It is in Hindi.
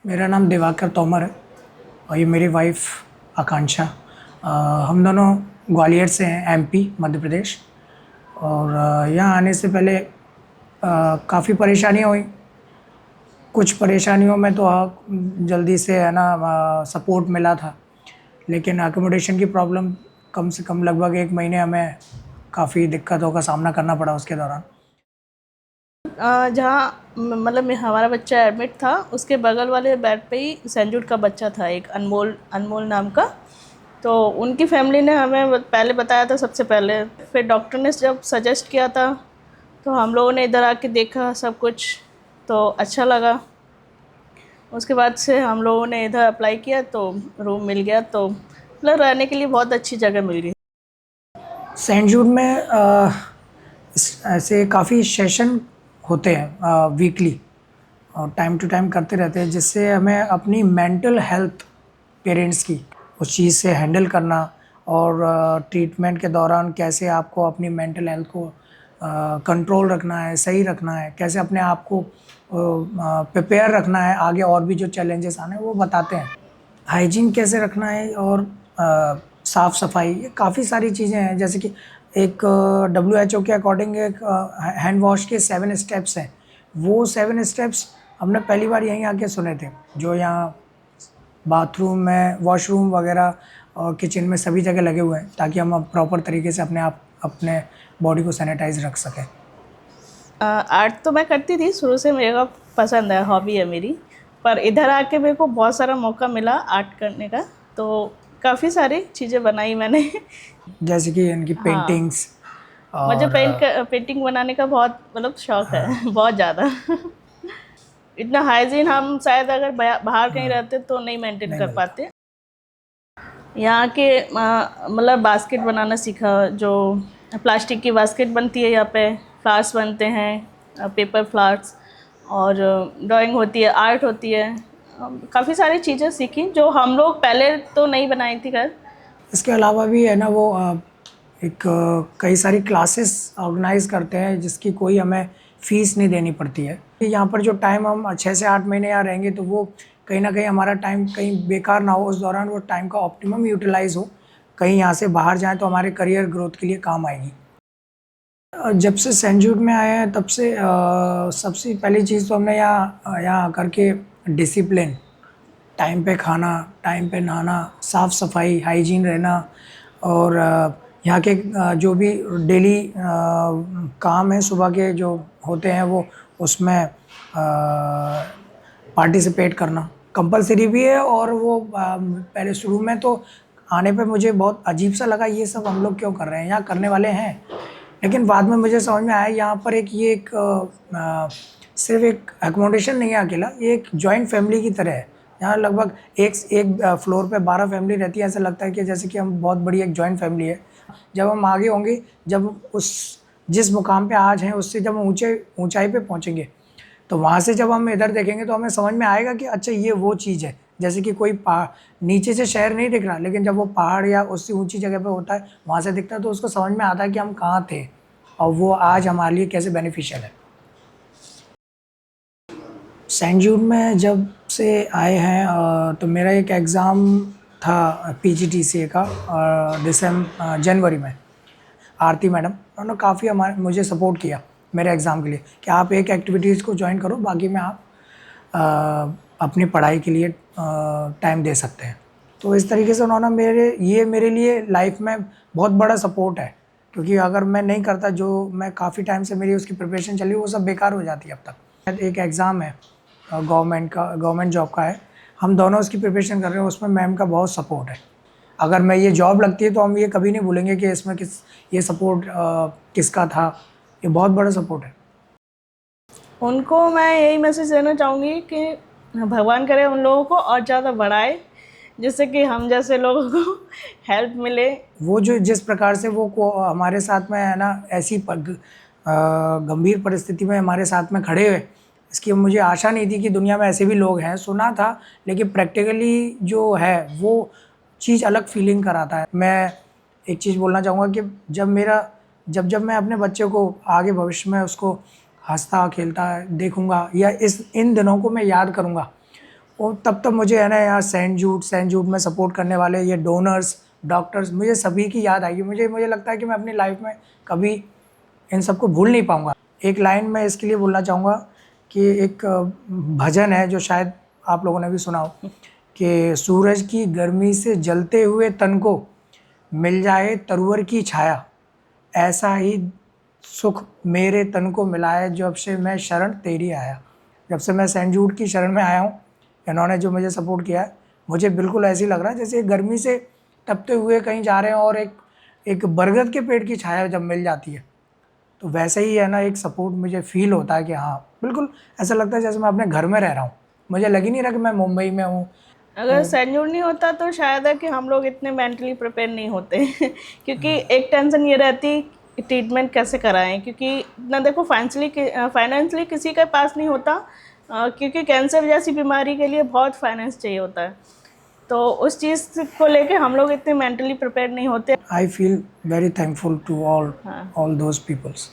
मेरा नाम दिवाकर तोमर है और ये मेरी वाइफ आकांक्षा। हम दोनों ग्वालियर से हैं, एमपी मध्य प्रदेश। और यहाँ आने से पहले काफ़ी परेशानियाँ हुई। कुछ परेशानियों में तो जल्दी से है ना सपोर्ट मिला था, लेकिन अकोमोडेशन की प्रॉब्लम कम से कम लगभग 1 महीने हमें काफ़ी दिक्कतों का सामना करना पड़ा उसके दौरान। जहाँ मतलब में हमारा बच्चा एडमिट था, उसके बगल वाले बेड पे ही सेंट जूड का बच्चा था, एक अनमोल अनमोल नाम का। तो उनकी फैमिली ने हमें पहले बताया था सबसे पहले। फिर डॉक्टर ने जब सजेस्ट किया था तो हम लोगों ने इधर आके देखा सब कुछ, तो अच्छा लगा। उसके बाद से हम लोगों ने इधर अप्लाई किया तो रूम मिल गया, तो मतलब रहने के लिए बहुत अच्छी जगह मिल गई। सेंट जूड में ऐसे काफ़ी सेशन होते हैं वीकली, और टाइम टू टाइम करते रहते हैं, जिससे हमें अपनी मेंटल हेल्थ पेरेंट्स की उस चीज़ से हैंडल करना और ट्रीटमेंट के दौरान कैसे आपको अपनी मेंटल हेल्थ को कंट्रोल रखना है, सही रखना है, कैसे अपने आप को प्रिपेयर रखना है आगे और भी जो चैलेंजेस आने हैं वो बताते हैं। हाइजीन कैसे रखना है और साफ़ सफाई, ये काफ़ी सारी चीज़ें हैं। जैसे कि एक WHO के अकॉर्डिंग एक हैंड वॉश के 7 स्टेप्स हैं। वो 7 स्टेप्स हमने पहली बार यहीं आके सुने थे, जो यहाँ बाथरूम में, वॉशरूम वगैरह और किचन में सभी जगह लगे हुए हैं, ताकि हम अब प्रॉपर तरीके से अपने बॉडी को सैनिटाइज रख सकें। आर्ट तो मैं करती थी शुरू से, मेरे को पसंद है, हॉबी है मेरी। पर इधर आके मेरे को बहुत सारा मौका मिला आर्ट करने का, तो काफ़ी सारी चीज़ें बनाई मैंने। जैसे कि इनकी हाँ, पेंटिंग्स मुझे और पेंटिंग बनाने का बहुत मतलब शौक है बहुत ज़्यादा। इतना हाइजीन हम शायद अगर बाहर कहीं रहते तो नहीं मेंटेन नहीं कर मिलता। पाते। यहाँ के मतलब बास्केट बनाना सीखा, जो प्लास्टिक की बास्केट बनती है यहाँ पे, फ्लावर्स बनते हैं, पेपर फ्लावर्स, और ड्राइंग होती है, आर्ट होती है। काफ़ी सारी चीज़ें सीखी जो हम लोग पहले तो नहीं बनाई थी घर। इसके अलावा भी है ना वो कई सारी क्लासेस ऑर्गेनाइज करते हैं, जिसकी कोई हमें फ़ीस नहीं देनी पड़ती है। यहाँ पर जो टाइम हम 6 से 8 महीने यहाँ रहेंगे, तो वो कहीं न कहीं हमारा टाइम कहीं बेकार ना हो, उस दौरान वो टाइम का ऑप्टिमम यूटिलाइज़ हो, कहीं यहाँ से बाहर जाएँ तो हमारे करियर ग्रोथ के लिए काम आएगी। जब से सेंट जूड में आए हैं तब से सबसे पहली चीज़ तो हमने यहाँ आकर के डिसिप्लिन, टाइम पे खाना, टाइम पे नहाना, साफ़ सफाई, हाइजीन रहना, और यहाँ के जो भी डेली काम है सुबह के जो होते हैं, वो उसमें पार्टिसिपेट करना कंपलसरी भी है। और वो पहले शुरू में तो आने पे मुझे बहुत अजीब सा लगा, ये सब हम लोग क्यों कर रहे हैं, यहाँ करने वाले हैं। लेकिन बाद में मुझे समझ में आया, यहाँ पर सिर्फ एक एकोमोडेशन नहीं है अकेला, ये एक जॉइंट फैमिली की तरह है। यहाँ लगभग एक एक फ्लोर पे 12 फैमिली रहती है। ऐसा लगता है कि जैसे कि हम बहुत बड़ी एक जॉइंट फैमिली है। जब हम आगे होंगे, जब उस जिस मुकाम पे आज हैं उससे जब हम ऊंचाई पे पहुंचेंगे, तो वहाँ से जब हम इधर देखेंगे तो हमें समझ में आएगा कि अच्छा ये वो चीज़ है। जैसे कि कोई पहाड़, नीचे से शहर नहीं दिख रहा, लेकिन जब वो पहाड़ या उससे ऊंची जगह पे होता है, वहाँ से दिखता है, तो उसको समझ में आता है कि हम कहाँ थे और वो आज हमारे लिए कैसे बेनिफिशियल है। सेंट जूड में जब से आए हैं तो मेरा एक एग्ज़ाम था PGDCA का, जनवरी में। आरती मैडम, उन्होंने काफ़ी हमारे मुझे सपोर्ट किया मेरे एग्ज़ाम के लिए, कि आप एक एक्टिविटीज़ को ज्वाइन करो, बाकी में आप अपनी पढ़ाई के लिए टाइम दे सकते हैं। तो इस तरीके से उन्होंने मेरे लिए लाइफ में बहुत बड़ा सपोर्ट है, क्योंकि अगर मैं नहीं करता, जो मैं काफ़ी टाइम से मेरी उसकी प्रिपरेशन चली, वो सब बेकार हो जाती है अब तक। एक एग्ज़ाम है गवर्नमेंट जॉब का है, हम दोनों उसकी प्रिपरेशन कर रहे हैं, उसमें मैम का बहुत सपोर्ट है। अगर मैं ये जॉब लगती है तो हम ये कभी नहीं भूलेंगे कि इसमें ये सपोर्ट किसका था। ये बहुत बड़ा सपोर्ट है। उनको मैं यही मैसेज देना चाहूँगी कि भगवान करे उन लोगों को और ज़्यादा बढ़ाए, जिससे कि हम जैसे लोगों को हेल्प मिले। वो जो जिस प्रकार से हमारे साथ में है ना, ऐसी गंभीर परिस्थिति में हमारे साथ में खड़े हुए, इसकी मुझे आशा नहीं थी कि दुनिया में ऐसे भी लोग हैं। सुना था, लेकिन प्रैक्टिकली जो है वो चीज़ अलग फीलिंग कराता है। मैं एक चीज़ बोलना चाहूँगा कि जब मैं अपने बच्चे को आगे भविष्य में उसको हंसता खेलता देखूँगा, या इन दिनों को मैं याद करूँगा, और तब मुझे है ना यार सेंट जूड में सपोर्ट करने वाले ये डोनर्स, डॉक्टर्स, मुझे सभी की याद आएगी। मुझे लगता है कि मैं अपनी लाइफ में कभी इन सबको भूल नहीं पाऊँगा। एक लाइन मैं इसके लिए बोलना चाहूँगा कि एक भजन है जो शायद आप लोगों ने भी सुना हो कि सूरज की गर्मी से जलते हुए तन को मिल जाए तरवर की छाया, ऐसा ही सुख मेरे तन को मिला है जब से मैं शरण तेरी आया। जब से मैं सेंट जूड की शरण में आया हूँ, इन्होंने जो मुझे सपोर्ट किया है, मुझे बिल्कुल ऐसे ही लग रहा है जैसे गर्मी से तपते हुए कहीं जा रहे हैं और एक बरगद के पेड़ की छाया जब मिल जाती है, तो वैसे ही है ना एक सपोर्ट मुझे फील होता है कि हाँ बिल्कुल ऐसा लगता है जैसे मैं अपने घर में रह रहा हूँ। मुझे लग ही नहीं रहा कि मैं मुंबई में हूँ। अगर सेंजूर नहीं होता तो शायद है कि हम लोग इतने मेंटली प्रिपेयर नहीं होते क्योंकि एक टेंशन ये रहती ट्रीटमेंट कैसे कराएं, क्योंकि ना देखो फाइनेंशियली किसी के पास नहीं होता, क्योंकि कैंसर जैसी बीमारी के लिए बहुत फाइनेंस चाहिए होता है, तो उस चीज़ को लेके हम लोग इतने मेंटली प्रिपेयर नहीं होते। I feel very thankful to हाँ ऑल दोज पीपल्स।